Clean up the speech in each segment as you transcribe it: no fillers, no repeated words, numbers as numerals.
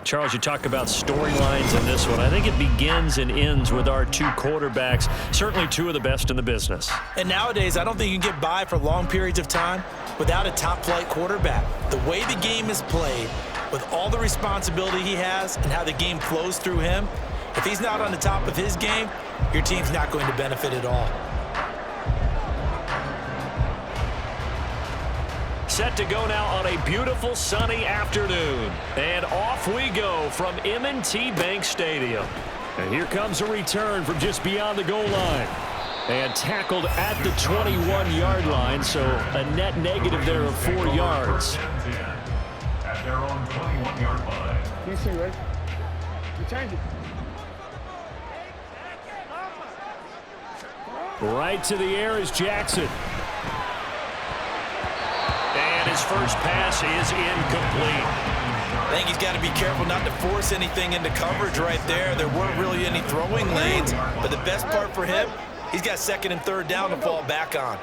Charles, you talk about storylines in this one. I think it begins and ends with our two quarterbacks, certainly two of the best in the business. And nowadays, I don't think you can get by for long periods of time without a top-flight quarterback. The way the game is played, with all the responsibility he has and how the game flows through him, if he's not on the top of his game, your team's not going to benefit at all. Set to go now on a beautiful sunny afternoon. And off we go from M&T Bank Stadium. And here comes a return from just beyond the goal line. And tackled at the 21-yard line, so a net negative there of 4 yards. At their own 21-yard line. You see, right? You change it. Right to the air is Jackson. And his first pass is incomplete. I think he's got to be careful not to force anything into coverage right there. There weren't really any throwing lanes, but the best part for him, he's got second and third down to fall back on.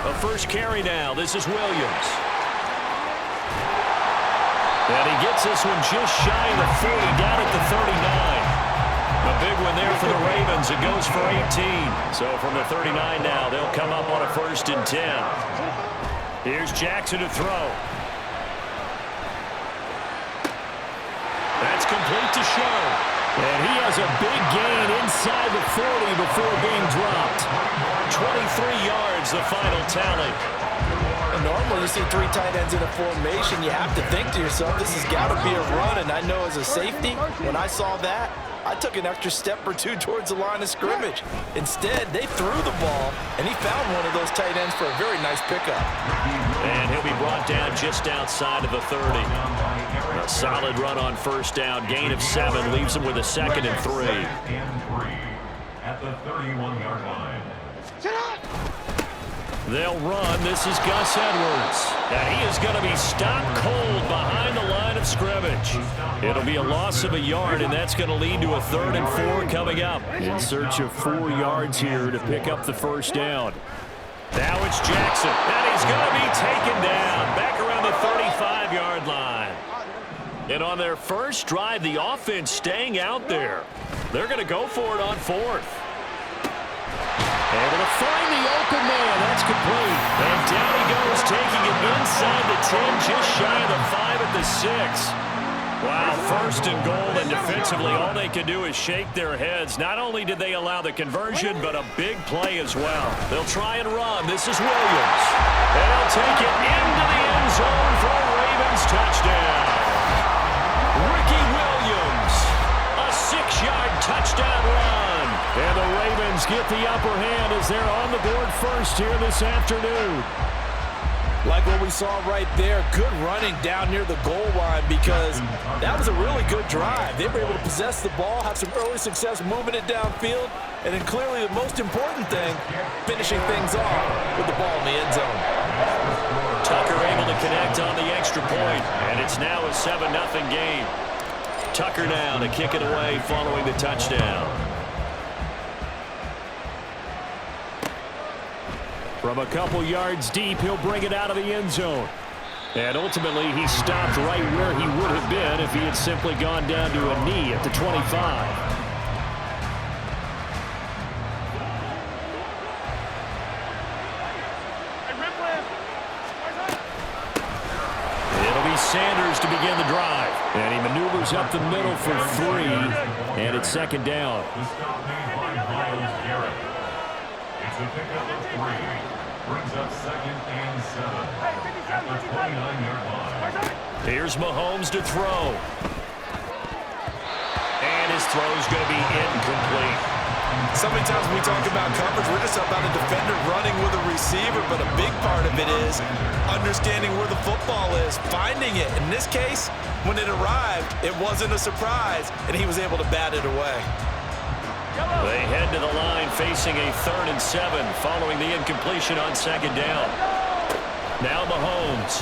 A first carry now. This is Williams. And he gets this one just shy of the 40, down at the 39. A big one there for the Ravens. It goes for 18. So from the 39 now, they'll come up on a 1st and 10. Here's Jackson to throw. That's complete to Show. And he has a big gain inside the 40 before being dropped. 23 yards, the final tally. And normally you see three tight ends in a formation, you have to think to yourself, this has got to be a run. And I know as a safety, when I saw that, I took an extra step or two towards the line of scrimmage. Instead, they threw the ball, and he found one of those tight ends for a very nice pickup. And he'll be brought down just outside of the 30. A solid run on first down. Gain of 7 leaves him with a 2nd and 3. At the 31-yard line. They'll run. This is Gus Edwards. And he is going to be stopped cold behind the line of scrimmage. It'll be a loss of a yard, and that's going to lead to a 3rd and 4 coming up. In search of 4 yards here to pick up the first down. Now it's Jackson. And he's going to be taken down back around the 35-yard line. And on their first drive, the offense staying out there. They're going to go for it on 4th. Able to find the open man. That's complete. And down he goes, taking it inside the 10, just shy of the 5 at the 6. Wow, 1st and goal, and defensively all they can do is shake their heads. Not only did they allow the conversion, but a big play as well. They'll try and run. This is Williams. And they'll take it into the end zone for a Ravens touchdown. Ricky Williams, a 6-yard touchdown run. And the Ravens get the upper hand as they're on the board first here this afternoon. Like what we saw right there, good running down near the goal line because that was a really good drive. They were able to possess the ball, have some early success moving it downfield, and then clearly the most important thing, finishing things off with the ball in the end zone. Tucker able to connect on the extra point, and it's now a 7-0 game. Tucker now to kick it away following the touchdown. From a couple yards deep, he'll bring it out of the end zone. And ultimately, he stopped right where he would have been if he had simply gone down to a knee at the 25. It'll be Sanders to begin the drive. And he maneuvers up the middle for 3, and it's 2nd down. The stop made by Myles Garrett. It's a pickup of 3. Brings up 2nd and 7 at the 29-yard line. Here's Mahomes to throw. And his throw's going to be incomplete. So many times when we talk about coverage, we're just about a defender running with a receiver, but a big part of it is understanding where the football is, finding it. In this case, when it arrived, it wasn't a surprise, and he was able to bat it away. They head to the line facing a 3rd and 7 following the incompletion on 2nd down. Now Mahomes.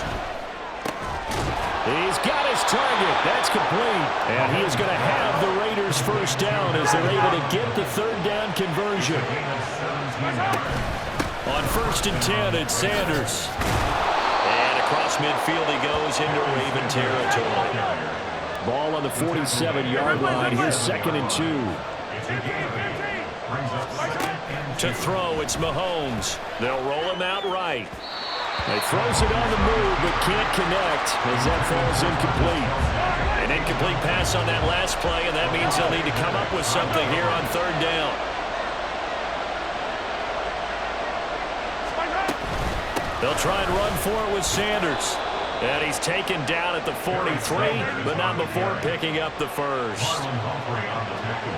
He's got his target. That's complete. And he is going to have the Raiders first down as they're able to get the 3rd down conversion. On 1st and 10, it's Sanders. And a across midfield he goes into Raven territory. Ball on the 47-yard line. Here's 2nd and 2. To throw, it's Mahomes. They'll roll him out right. He throws it on the move, but can't connect as that falls incomplete. An incomplete pass on that last play, and that means they'll need to come up with something here on 3rd down. They'll try and run for it with Sanders. And he's taken down at the 43, but not before picking up the first.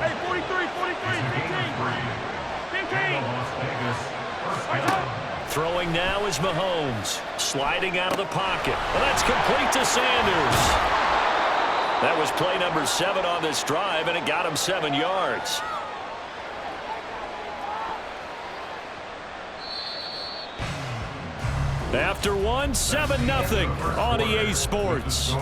Hey, 43, 15. Throwing now is Mahomes. Sliding out of the pocket. Well, that's complete to Sanders. That was play number 7 on this drive, and it got him 7 yards. After 1, 7-0 on EA Sports.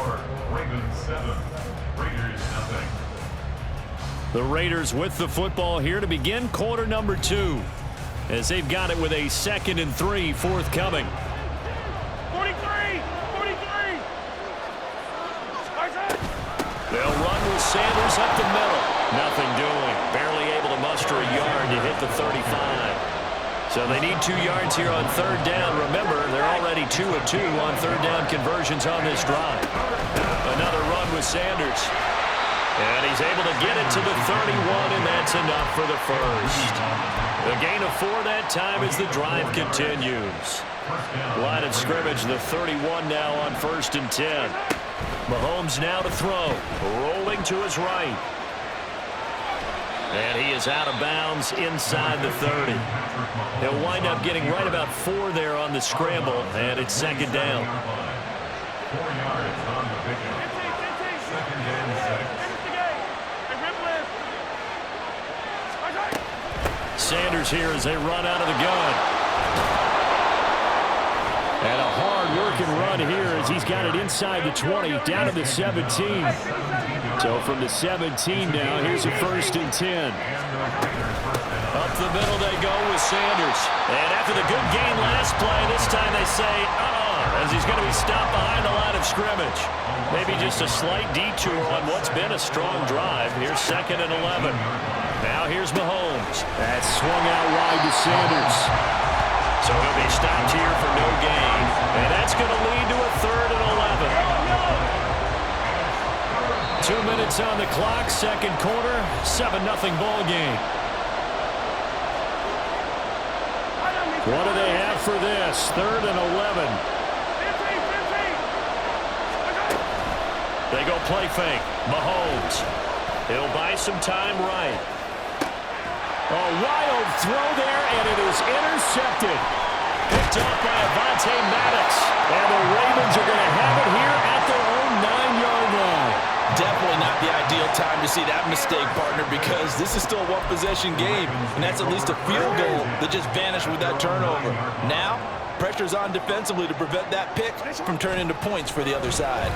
The Raiders with the football here to begin quarter number 2, as they've got it with a 2nd and 3 forthcoming. 43. They'll run with Sanders up the middle. Nothing doing. Barely able to muster a yard to hit the 35. So they need 2 yards here on 3rd down. Remember, they're already 2 of 2 on 3rd down conversions on this drive. Another run with Sanders. And he's able to get it to the 31, and that's enough for the first. The gain of 4 that time as the drive continues. Line of scrimmage, the 31 now on 1st and 10. Mahomes now to throw. Rolling to his right. And he is out of bounds inside the 30. He'll wind up getting right about 4 there on the scramble, and it's 2nd down. 4 yards on the pickup. 2nd and 6. Sanders here as they run out of the gun. And a hard-working run here as he's got it inside the 20, down to the 17. So from the 17 now, here's a 1st and 10. Up the middle they go with Sanders. And after the good gain last play, this time they say, as he's going to be stopped behind the line of scrimmage. Maybe just a slight detour on what's been a strong drive. Here's 2nd and 11. Now here's Mahomes. That's swung out wide to Sanders. So he'll be stopped here for no gain. And that's going to lead to a 3rd and 11. 2 minutes on the clock, 2nd quarter, 7-0 ball game. What do they have for this? 3rd and 11. They go play fake. Mahomes. He'll buy some time right. A wild throw there, and it is intercepted. Picked off by Avonte Maddox. And the Ravens are going to have it here at their own 9-yard line. Definitely not the ideal time to see that mistake, partner, because this is still a one-possession game, and that's at least a field goal that just vanished with that turnover. Now, pressure's on defensively to prevent that pick from turning into points for the other side.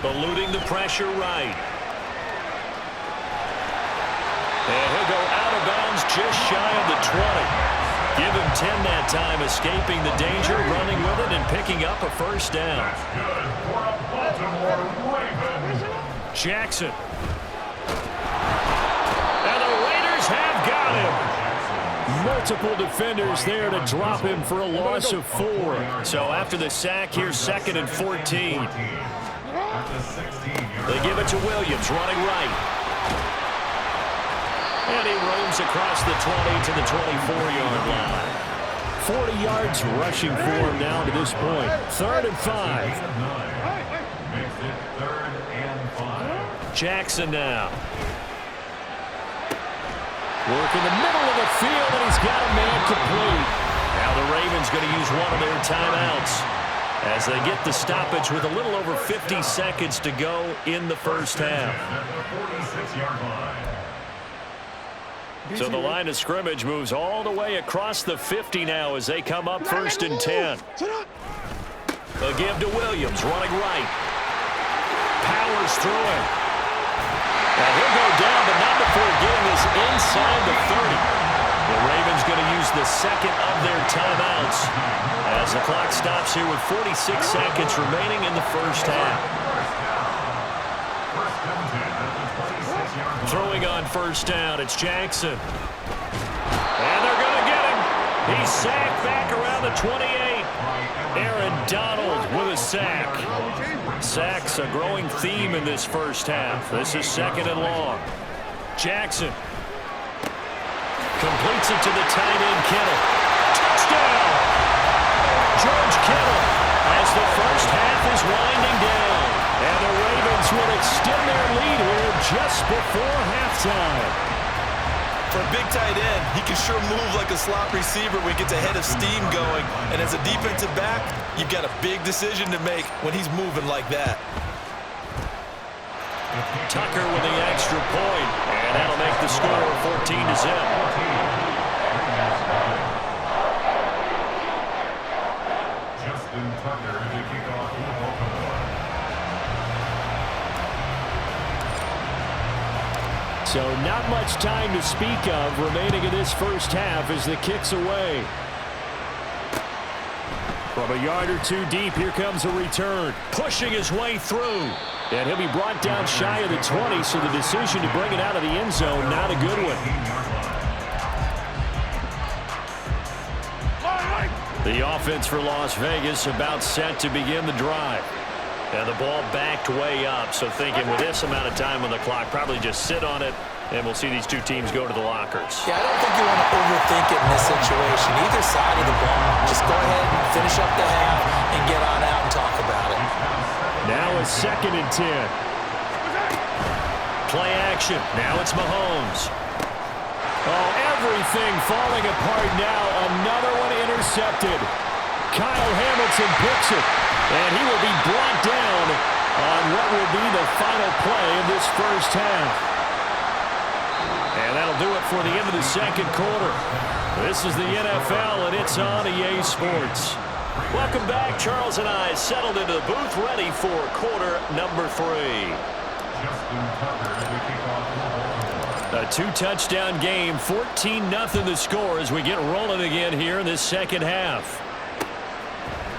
Eluding the pressure right. And he'll go out of bounds just shy of the 20. Give him 10 that time, escaping the danger, running with it, and picking up a 1st down. That's good for a Baltimore Ravens. Jackson. And the Raiders have got him. Multiple defenders there to drop him for a loss of 4. So after the sack, here's 2nd and 14. They give it to Williams, running right. And he roams across the 20 to the 24-yard line. 40 yards rushing for him now to this point. 3rd and 5. Makes it 3rd and 5. Jackson now. Work in the middle of the field, and he's got a man complete. Now the Ravens going to use one of their timeouts as they get the stoppage with a little over 50 seconds to go in the first half. At the 46-yard line. So the line of scrimmage moves all the way across the 50 now as they come up 1st and 10. A give to Williams, running right. Powers through it. Now he'll go down, but not before getting this inside the 30. The Ravens going to use the second of their timeouts as the clock stops here with 46 seconds remaining in the first half. Throwing on first down, it's Jackson. And they're going to get him. He's sacked back around the 28. Aaron Donald with a sack. Sacks a growing theme in this first half. This is second and long. Jackson completes it to the tight end, Kittle. Touchdown! George Kittle as the first half is winding down. And the Ravens will extend their lead here just before halftime. For a big tight end, he can sure move like a slot receiver when he gets a head of steam going. And as a defensive back, you've got a big decision to make when he's moving like that. Tucker with the extra point, and that'll make the score 14-0. Justin Tucker to kick off for Baltimore. So not much time to speak of remaining in this first half as the kick's away. From a yard or two deep, here comes a return. Pushing his way through. And he'll be brought down shy of the 20, so the decision to bring it out of the end zone, not a good one. The offense for Las Vegas about set to begin the drive. And the ball backed way up, so thinking with this amount of time on the clock, probably just sit on it, and we'll see these two teams go to the lockers. Yeah, I don't think you want to overthink it in this situation. Either side of the ball, just go ahead and finish up the half and get on out and talk about it. Now a 2nd and 10. Play action. Now it's Mahomes. Oh, everything falling apart now. Another one intercepted. Kyle Hamilton picks it, and he will be brought down on what will be the final play of this first half. And that'll do it for the end of the second quarter. This is the NFL, and it's on EA Sports. Welcome back. Charles and I settled into the booth, ready for quarter number 3. Justin Tucker to kick off for Baltimore. A 2-touchdown game, 14-0 the score as we get rolling again here in this second half.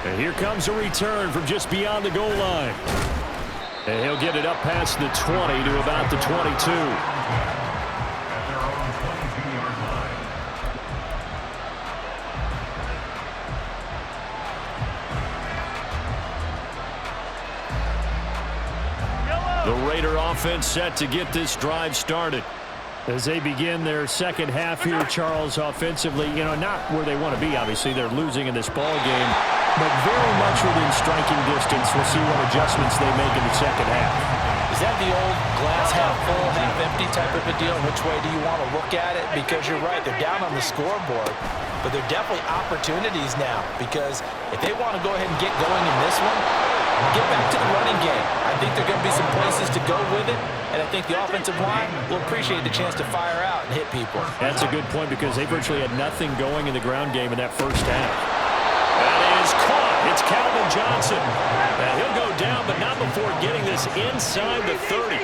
And here comes a return from just beyond the goal line. And he'll get it up past the 20 to about the 22. At their own 22-yard line. The Raider offense set to get this drive started. As they begin their second half here, Charles, offensively, not where they want to be, obviously. They're losing in this ball game, but very much within striking distance. We'll see what adjustments they make in the second half. Is that the old glass half full, half empty type of a deal? Which way do you want to look at it? Because you're right, they're down on the scoreboard, but they're definitely opportunities now, because if they want to go ahead and get going in this one, get back to the running game. I think there are going to be some places to go with it, and I think the offensive line will appreciate the chance to fire out and hit people. That's a good point, because they virtually had nothing going in the ground game in that first half. That is caught. It's Calvin Johnson. Now he'll go down, but not before getting this inside the 30.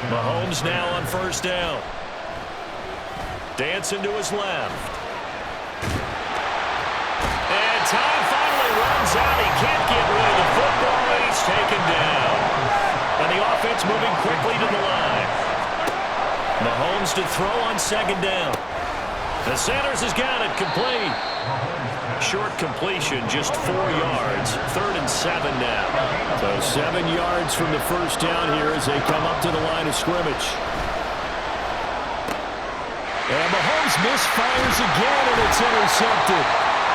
Mahomes now on first down. Dancing to his left. And time finally runs out. He can't get rid of the football, and he's taken down. And the offense moving quickly to the line. Mahomes to throw on second down. The Sanders has got it, complete. Short completion, just 4 yards. 3rd and 7 now. So 7 yards from the first down here as they come up to the line of scrimmage. And Mahomes misfires again, and it's intercepted.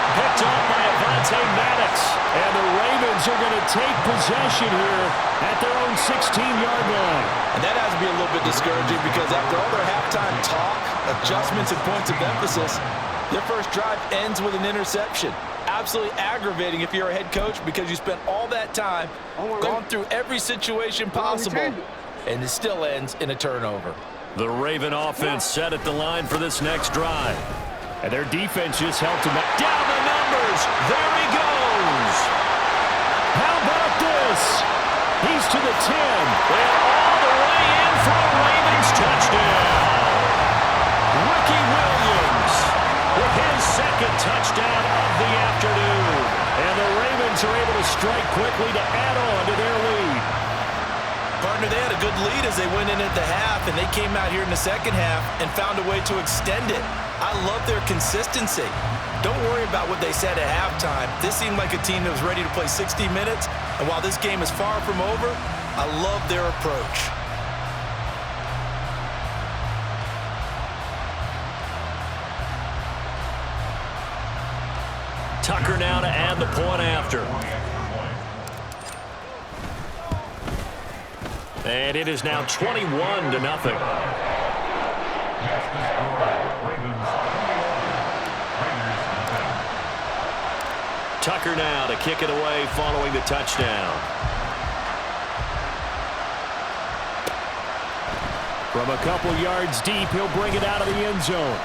Picked off by Avonte Maddox. And the Ravens are going to take possession here at their own 16-yard line. And that has to be a little bit discouraging, because after all their halftime talk, adjustments and points of emphasis, their first drive ends with an interception. Absolutely aggravating if you're a head coach, because you spent all that time, gone through every situation possible, and it still ends in a turnover. The Raven offense set at the line for this next drive. And their defense just helped him out. Down the numbers. There he goes. How about this? He's to the 10. And all the way in for a Ravens touchdown. strike quickly to add on to their lead. Partner, they had a good lead as they went in at the half, and they came out here in the second half and found a way to extend it. I love their consistency. Don't worry about what they said at halftime. This seemed like a team that was ready to play 60 minutes, and while this game is far from over, I love their approach. Tucker now to add the point after. And it is now 21-0. Tucker now to kick it away following the touchdown. From a couple yards deep, he'll bring it out of the end zone.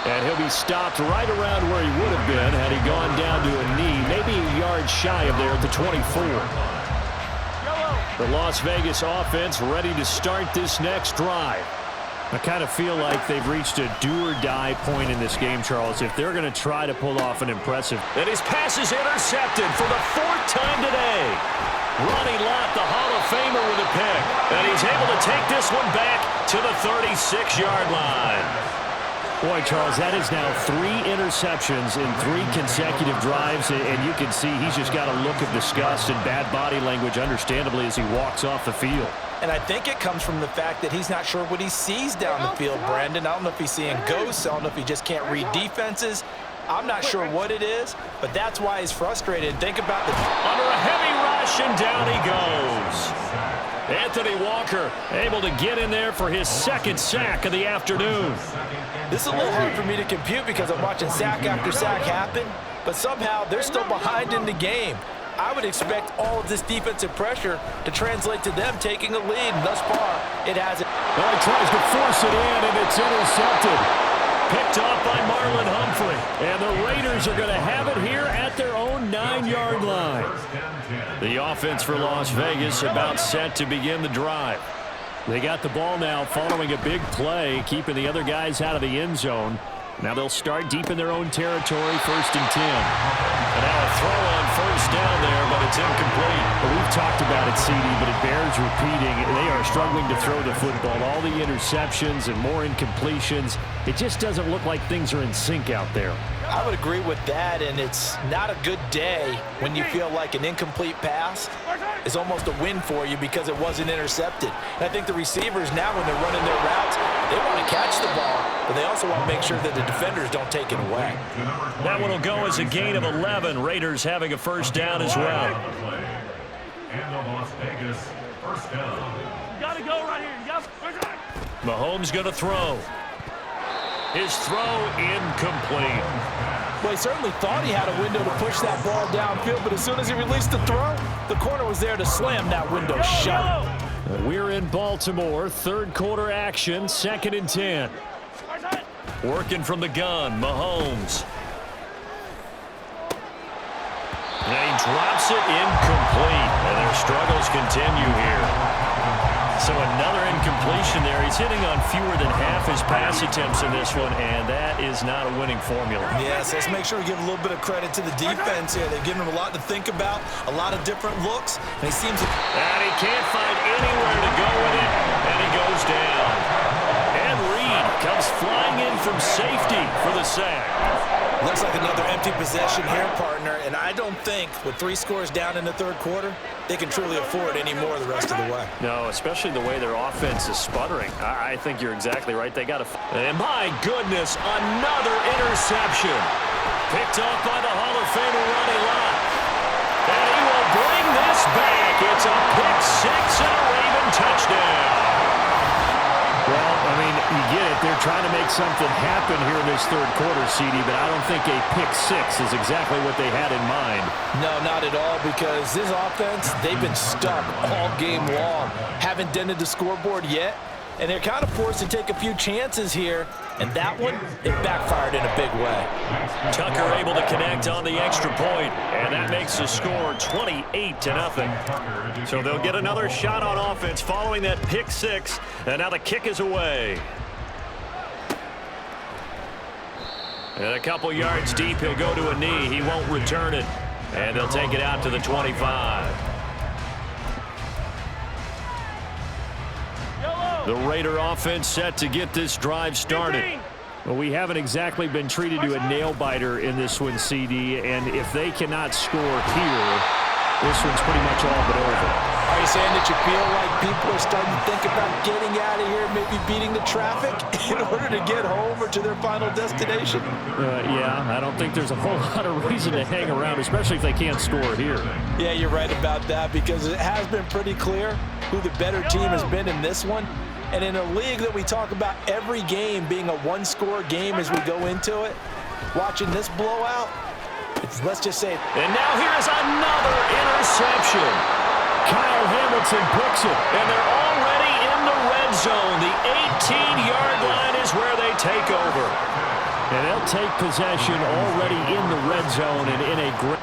And he'll be stopped right around where he would have been had he gone down to a knee, maybe a yard shy of there at the 24. The Las Vegas offense ready to start this next drive. I kind of feel like they've reached a do-or-die point in this game, Charles, if they're going to try to pull off an impressive. And his pass is intercepted for the 4th time today. Ronnie Lott, the Hall of Famer, with a pick. And he's able to take this one back to the 36-yard line. Boy, Charles, that is now 3 interceptions in 3 consecutive drives, and you can see he's just got a look of disgust and bad body language, understandably, as he walks off the field. And I think it comes from the fact that he's not sure what he sees down the field, Brandon. I don't know if he's seeing ghosts. I don't know if he just can't read defenses. I'm not sure what it is, but that's why he's frustrated. Think about the... Under a heavy rush, and down he goes. Anthony Walker able to get in there for his 2nd sack of the afternoon. This is a little hard for me to compute because I'm watching sack after sack happen, but somehow they're still behind in the game. I would expect all of this defensive pressure to translate to them taking a lead, and thus far, it hasn't. Well, he tries to force it in, and it's intercepted. Picked off by Marlon Humphrey. And the Raiders are going to have it here at their own 9-yard line. The offense for Las Vegas about set to begin the drive. They got the ball now following a big play, keeping the other guys out of the end zone. Now they'll start deep in their own territory, 1st and 10. And now a throw on 1st down there, but it's incomplete. Well, we've talked about it, CD, but it bears repeating. They are struggling to throw the football. All the interceptions and more incompletions. It just doesn't look like things are in sync out there. I would agree with that, and it's not a good day when you feel like an incomplete pass is almost a win for you because it wasn't intercepted. And I think the receivers now, when they're running their routes, they want to catch the ball, but they also want to make sure that the defenders don't take it away. That one will go as a gain of 11. Raiders having a 1st down as well. And the Las Vegas 1st down. You gotta go right here. You gotta... Mahomes going to throw. His throw incomplete. Well, he certainly thought he had a window to push that ball downfield, but as soon as he released the throw, the corner was there to slam that window shut. We're in Baltimore, 3rd quarter action, 2nd and 10. Working from the gun, Mahomes. And he drops it incomplete, and their struggles continue here. So another incompletion there. He's hitting on fewer than half his pass attempts in this one, and that is not a winning formula. Yes, let's make sure we give a little bit of credit to the defense here. They've given him a lot to think about, a lot of different looks, and he seems to... And he can't find anywhere to go with it, and he goes down. And Reed comes flying in from safety for the sack. Looks like another empty possession here, partner, and I don't think with 3 scores down in the 3rd quarter, they can truly afford any more the rest of the way. No, especially the way their offense is sputtering. I think you're exactly right. They got to... And my goodness, another interception. Picked off by the Hall of Famer, Ronnie Lott. And he will bring this back. It's a pick-6 and a Raven touchdown. Well, I mean, you get it. They're trying to make something happen here in this 3rd quarter, CD, but I don't think a pick-6 is exactly what they had in mind. No, not at all, because this offense, they've been stuck all game long. Haven't dented the scoreboard yet, and they're kind of forced to take a few chances here, and that one, it backfired in a big way. Tucker able to connect on the extra point, and that makes the score 28-0. So they'll get another shot on offense following that pick-6, and now the kick is away. And a couple yards deep, he'll go to a knee. He won't return it. And they'll take it out to the 25. The Raider offense set to get this drive started. Well, we haven't exactly been treated to a nail-biter in this one, CD, and if they cannot score here, this one's pretty much all but over. Are you saying that you feel like people are starting to think about getting out of here, maybe beating the traffic in order to get home or to their final destination? Yeah, I don't think there's a whole lot of reason to hang around, especially if they can't score here. Yeah, you're right about that, because it has been pretty clear who the better team has been in this one. And in a league that we talk about every game being a one-score game as we go into it, watching this blowout, let's just say. And now here is another interception. Kyle Hamilton picks it, and they're already in the red zone. The 18-yard line is where they take over. And they'll take possession already in the red zone and in a great